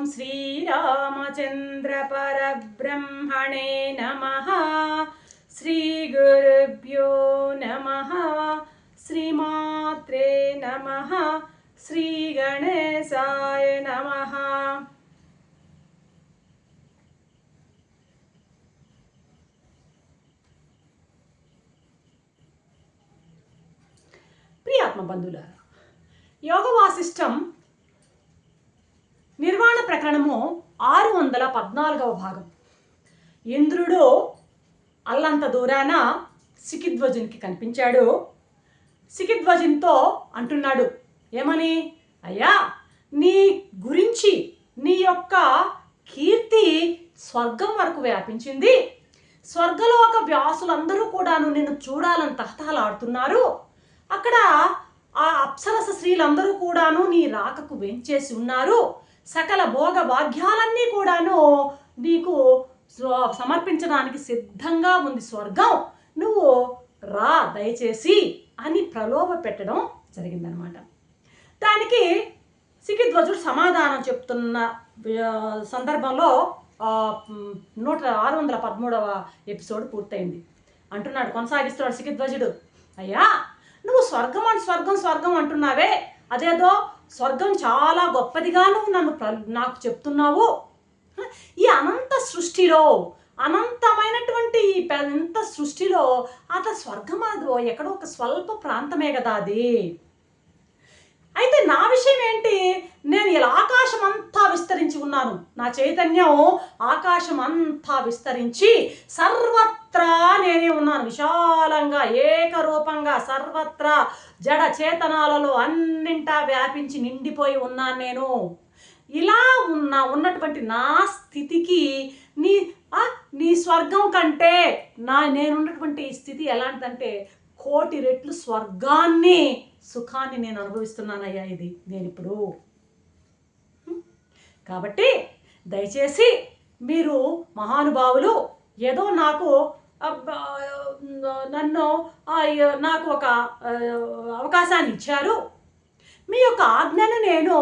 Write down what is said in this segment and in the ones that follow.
श्रीरामचंद्र परब्रह्मणे नमः। श्रीगुरुभ्यो नमः। श्रीमात्रे नमः। श्रीगणेशाय नमः। ప్రియాత్మ బంధువులారా, యోగ వాసిష్టం నిర్వాణ ప్రకరణము 614వ భాగం. ఇంద్రుడు అల్లంత దూరాన సికిధ్వజునికి కనిపించాడు. సికిధ్వజునితో అంటున్నాడు, ఏమని? అయ్యా, నీ గురించి నీ యొక్క కీర్తి స్వర్గం వరకు వ్యాపించింది. స్వర్గలోక వ్యాసులందరూ కూడాను నిన్ను చూడాలని తహతహలాడుతున్నారు. అక్కడ ఆ అప్సరస స్త్రీలందరూ కూడాను నీ రాకకు వెంచేసి ఉన్నారు. సకల భోగ భాగ్యాలన్నీ కూడాను నీకు సమర్పించడానికి సిద్ధంగా ఉంది స్వర్గం. నువ్వు రా దయచేసి అని ప్రలోభ పెట్టడం జరిగిందనమాట. దానికి సికిధ్వజుడు సమాధానం చెప్తున్న సందర్భంలో 613వ ఎపిసోడ్ పూర్తయింది. అంటున్నాడు, కొనసాగిస్తున్నాడు సికిధ్వజుడు, అయ్యా, నువ్వు స్వర్గం అంటున్నావే, అదేదో స్వర్గం చాలా గొప్పదిగాను నాకు చెప్తున్నావు. ఈ అనంత సృష్టిలో, అనంతమైనటువంటి ఈ పెద్ద సృష్టిలో అట్లా స్వర్గం అది ఎక్కడో ఒక స్వల్ప ప్రాంతమే కదా అది. అయితే నా విషయం ఏంటి? నేను ఇలా ఆకాశం అంతా విస్తరించి ఉన్నాను. నా చైతన్యం ఆకాశం అంతా విస్తరించి సర్వత్రా నేనే ఉన్నాను. విశాలంగా ఏకరూపంగా సర్వత్రా జడ చేతనాలలో అన్నింటా వ్యాపించి నిండిపోయి ఉన్నాను నేను. ఇలా ఉన్నటువంటి నా స్థితికి నీ స్వర్గం కంటే నేనున్నటువంటి ఈ స్థితి ఎలాంటిదంటే 1,000,000 రెట్లు స్వర్గాన్ని, సుఖాన్ని నేను అనుభవిస్తున్నానయ్యా. ఇది నేను ఇప్పుడు. కాబట్టి దయచేసి మీరు మహానుభావులు ఏదో నాకు ఒక అవకాశాన్ని ఇచ్చారు. మీ యొక్క ఆజ్ఞను నేను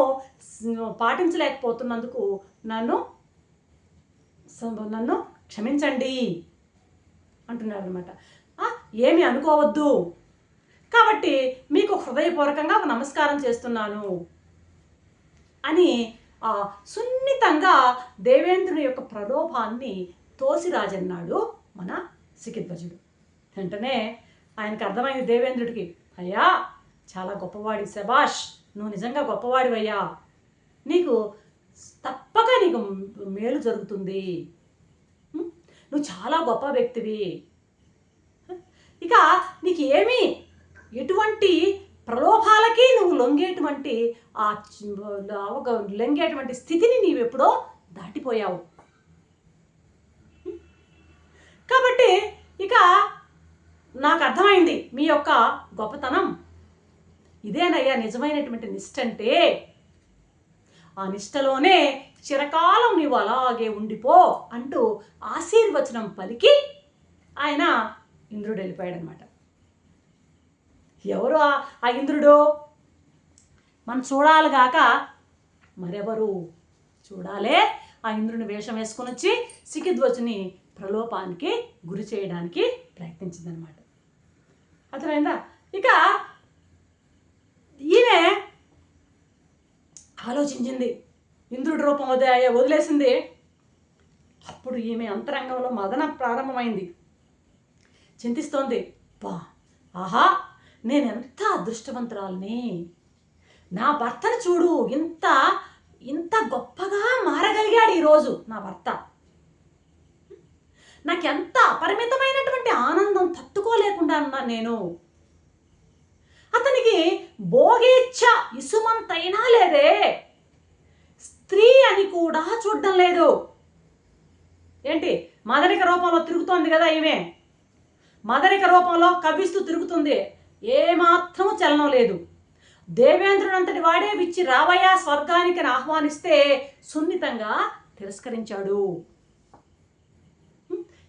పాటించలేకపోతున్నందుకు నన్ను క్షమించండి అంటున్నారు అనమాట. ఏమి అనుకోవద్దు, కాబట్టి మీకు హృదయపూర్వకంగా ఒక నమస్కారం చేస్తున్నాను అని సున్నితంగా దేవేంద్రుని యొక్క ప్రలోభాన్ని తోసిరాజన్నాడు మన సికిధ్వజుడు. వెంటనే ఆయనకు అర్థమైంది దేవేంద్రుడికి, అయ్యా, చాలా గొప్పవాడి, శబాష్, నువ్వు నిజంగా గొప్పవాడివయ్యా, నీకు తప్పక నీకు మేలు జరుగుతుంది, నువ్వు చాలా గొప్ప వ్యక్తివి. ఇక నీకు ఎటువంటి ప్రలోభాలకి నువ్వు లొంగేటువంటి స్థితిని నీవెప్పుడో దాటిపోయావు. కాబట్టి ఇక నాకు అర్థమైంది మీ యొక్క గొప్పతనం. ఇదేనయ్యా నిజమైనటువంటి నిష్ఠ అంటే. ఆ నిష్ఠలోనే చిరకాలం నీవు అలాగే ఉండిపో అంటూ ఆశీర్వచనం పలికి ఆయన ఇంద్రుడు వెళ్ళిపోయాడు అనమాట. ఎవరు ఆ ఇంద్రుడు? మనం చూడాలిగాక మరెవరు చూడాలే? ఆ ఇంద్రుని వేషం వేసుకొని వచ్చి సికిధ్వజుని ప్రలోభానికి గురి చేయడానికి ప్రయత్నించిందనమాట. అర్థమైందా? ఇక ఈమె ఆలోచించింది, ఇంద్రుడి రూపం వదిలేసింది. అప్పుడు ఈమె అంతరంగంలో మదన ప్రారంభమైంది. చింతిస్తోంది, ఆహా, నేనెంత అదృష్టవంతురాల్ని, నా భర్తను చూడు, ఇంత గొప్పగా మారగలిగాడు ఈరోజు నా భర్త. నాకెంత అపరిమితమైనటువంటి ఆనందం తట్టుకోలేకుండా ఉన్నాను నేను. అతనికి భోగేచ్ఛ ఇసుమంతైనా లేదే, స్త్రీ అని కూడా చూడడం లేదు. ఏంటి, మదనిక రూపంలో తిరుగుతోంది కదా ఈమె, మదనిక రూపంలో కవ్విస్తూ తిరుగుతుంది, ఏమాత్రము చలనం లేదు. దేవేంద్రుడంతటి వాడే విచ్చి రావయ్యా స్వర్గానికి ఆహ్వానిస్తే సున్నితంగా తిరస్కరించాడు.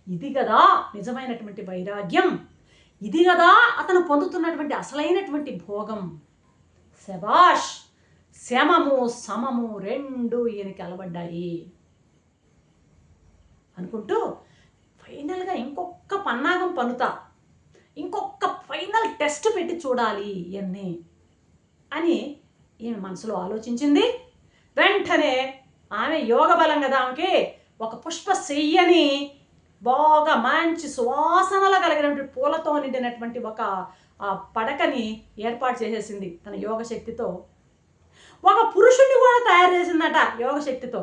ఇది కదా నిజమైనటువంటి వైరాగ్యం, ఇది కదా అతను పొందుతున్నటువంటి అసలైనటువంటి భోగం. శబాష్ శమము సమము రెండు ఈయనకి అలవడ్డాయి అనుకుంటూ ఫైనల్గా ఇంకొక పన్నాగం పనుతా, ఇంకొక ఫైనల్ టెస్ట్ పెట్టి చూడాలి ఇవన్నీ అని ఈమె మనసులో ఆలోచించింది. వెంటనే ఆమె యోగ బలం కదా ఆమెకి, ఒక పుష్ప శయ్యని బాగా మంచి సువాసనలు కలిగినటువంటి పూలతో నిండినటువంటి ఒక పడకని ఏర్పాటు చేసేసింది తన యోగ శక్తితో. ఒక పురుషుణ్ణి కూడా తయారు చేసిందట యోగ శక్తితో.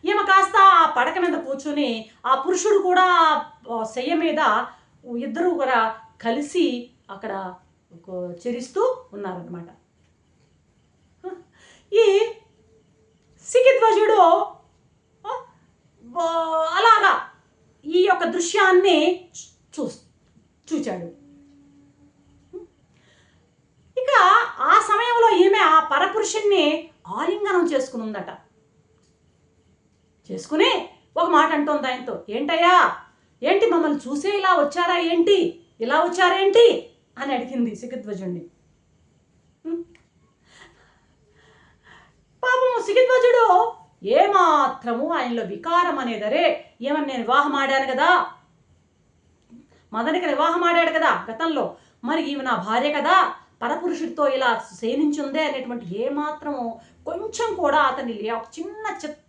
ఈమె కాస్త ఆ పడక మీద కూర్చుని ఆ పురుషుడు కూడా శయ్య మీద ఇద్దరు కూడా కలిసి అక్కడ చెరిస్తూ ఉన్నారనమాట. ఈ సికిధ్వజుడు అలాగా ఈ యొక్క దృశ్యాన్ని చూచాడు. ఇక ఆ సమయంలో ఈమె ఆ పరపురుషుణ్ణి ఆలింగనం చేసుకునుందట. చేసుకుని ఒక మాట అంటోంది ఆయనతో, ఏంటయ్యా, ఏంటి మమ్మల్ని చూసే ఇలా వచ్చారా ఏంటి, ఇలా వచ్చారేంటి అని అడిగింది సికిధ్వజుడిని. పాపం సికిధ్వజుడు ఏమాత్రము ఆయనలో వికారం అనేదరే, ఏమని నేను వివాహం ఆడాను కదా, మదనికి వివాహం ఆడాడు కదా గతంలో, మరి ఈమె నా భార్య కదా, పరపురుషుడితో ఇలా సేనించుందే అనేటువంటి ఏమాత్రము కొంచెం కూడా అతని చిన్న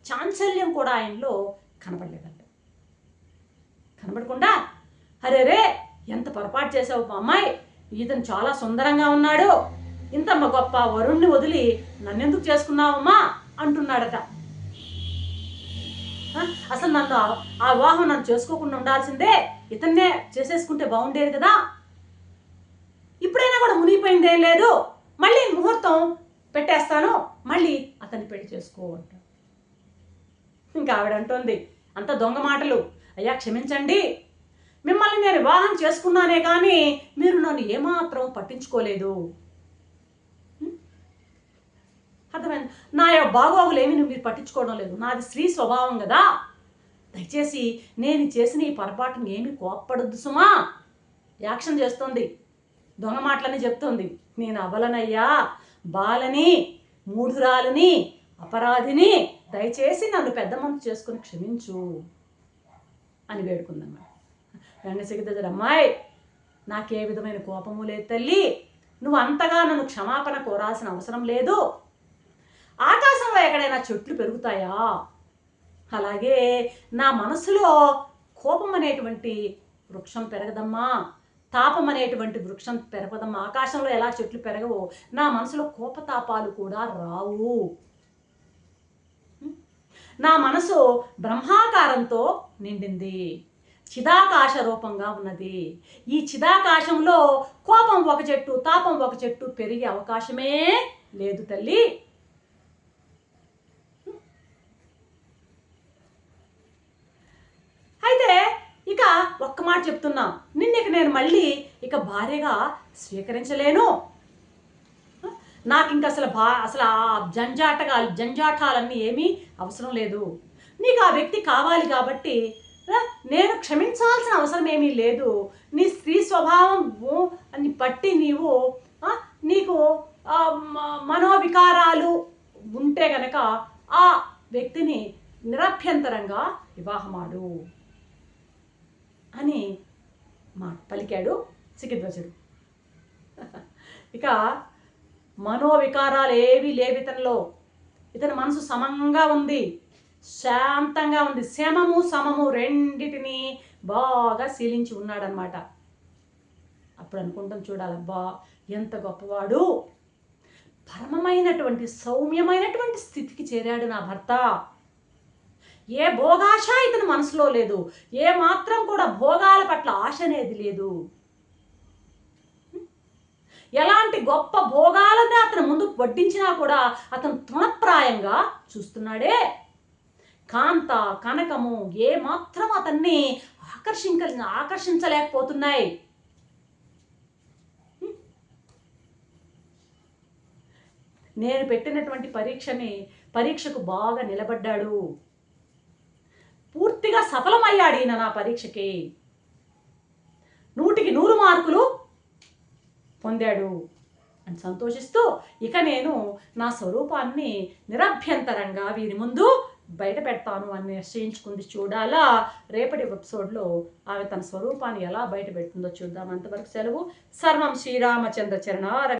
చాంచల్యం కూడా ఆయనలో కనపడలేదంట. కనపడకుండా అరే రే ఎంత పొరపాటు చేసావు అమ్మాయి, ఇతను చాలా సుందరంగా ఉన్నాడు, ఇంత గొప్ప వరుణ్ణి వదిలి నన్నెందుకు చేసుకున్నావమ్మా అంటున్నాడట. అసలు నన్ను ఆ వివాహం నన్ను చేసుకోకుండా ఉండాల్సిందే, ఇతన్నే చేసేసుకుంటే బాగుండేది కదా, ఇప్పుడైనా కూడా మునిగిపోయిందేం లేదు, మళ్ళీ ముహూర్తం పెట్టేస్తాను, మళ్ళీ అతన్ని పెళ్లి చేసుకో అంట. ఇంకా ఆవిడంటోంది అంత దొంగ మాటలు, అయ్యా క్షమించండి, మిమ్మల్ని నేను వివాహం చేసుకున్నానే కానీ మీరు నన్ను ఏమాత్రం పట్టించుకోలేదు, అర్థమైంది, నా యొక్క బాగోగులు ఏమి మీరు పట్టించుకోవడం లేదు, నాది స్త్రీ స్వభావం కదా, దయచేసి నేను చేసిన ఈ పొరపాటుని ఏమి కోప్పడద్దు సుమా. యాక్షన్ చేస్తుంది, దొంగ మాటలని చెప్తుంది, నేను అబలనయ్యా, బాలని, మూఢురాలని, అపరాధిని, దయచేసి నన్ను పెద్ద మనసు చేసుకుని క్షమించు అని వేడుకుందన్నమాట. వెంటనే సికిధ్వజుడు, అమ్మాయి నాకే విధమైన కోపము లేదు తల్లి, నువ్వు అంతగా నన్ను క్షమాపణ కోరాల్సిన అవసరం లేదు, ఆకాశంలో ఎక్కడైనా చెట్లు పెరుగుతాయా, అలాగే నా మనసులో కోపం అనేటువంటి వృక్షం పెరగదమ్మా, తాపం అనేటువంటి వృక్షం పెరగదమ్మా, ఆకాశంలో ఎలా చెట్లు పెరగవో నా మనసులో కోపతాపాలు కూడా రావు, నా మనసు బ్రహ్మాకారంతో నిండింది, చిదాకాశ రూపంగా ఉన్నది, ఈ చిదాకాశంలో కోపం ఒక చెట్టు తాపం ఒక చెట్టు పెరిగే అవకాశమే లేదు తల్లి. అయితే ఇక ఒక్క మాట చెప్తున్నా, నిన్నక నేను మళ్ళీ ఇక భార్యగా స్వీకరించలేను, నాకు ఇంక అసలు ఆ జంజాటాలన్నీ ఏమీ అవసరం లేదు, నీకు ఆ వ్యక్తి కావాలి కాబట్టి నేను క్షమించాల్సిన అవసరం ఏమీ లేదు, నీ స్త్రీ స్వభావం అని బట్టి నీకు మనోవికారాలు ఉంటే గనక ఆ వ్యక్తిని నిరభ్యంతరంగా వివాహమాడు అని పలికాడు సికిధ్వజుడు. ఇక మనోవికారాలు ఏవి లేవు ఇతనిలో, ఇతని మనసు సమంగా ఉంది, శాంతంగా ఉంది, శమము సమము రెండిటిని బాగా శీలించి ఉన్నాడనమాట. అప్పుడు అనుకుంటాం, చూడాలబ్బా ఎంత గొప్పవాడు, పరమమైనటువంటి సౌమ్యమైనటువంటి స్థితికి చేరాడు నా భర్త, ఏ భోగాశ ఇతని మనసులో లేదు, ఏ మాత్రం కూడా భోగాల పట్ల ఆశ అనేది లేదు, ఎలాంటి గొప్ప భోగాలనే అతను ముందు వడ్డించినా కూడా అతను తృణప్రాయంగా చూస్తున్నాడే, కాంత కనకము ఏ మాత్రం అతన్ని ఆకర్షించలేకపోతున్నాయి. నేను పెట్టినటువంటి పరీక్షకు బాగా నిలబడ్డాడు, పూర్తిగా సఫలమయ్యాడు ఈయన నా పరీక్షకి, 100కి 100 మార్కులు పొందాడు అని సంతోషిస్తూ ఇక నేను నా స్వరూపాన్ని నిరభ్యంతరంగా వీరి ముందు బయట పెడతాను అని నిశ్చయించుకుంది. చూడాలా రేపటి ఎపిసోడ్లో ఆమె తన స్వరూపాన్ని ఎలా బయట పెడుతుందో చూద్దాం. అంతవరకు సెలవు. సర్వం శ్రీరామచంద్ర చరణార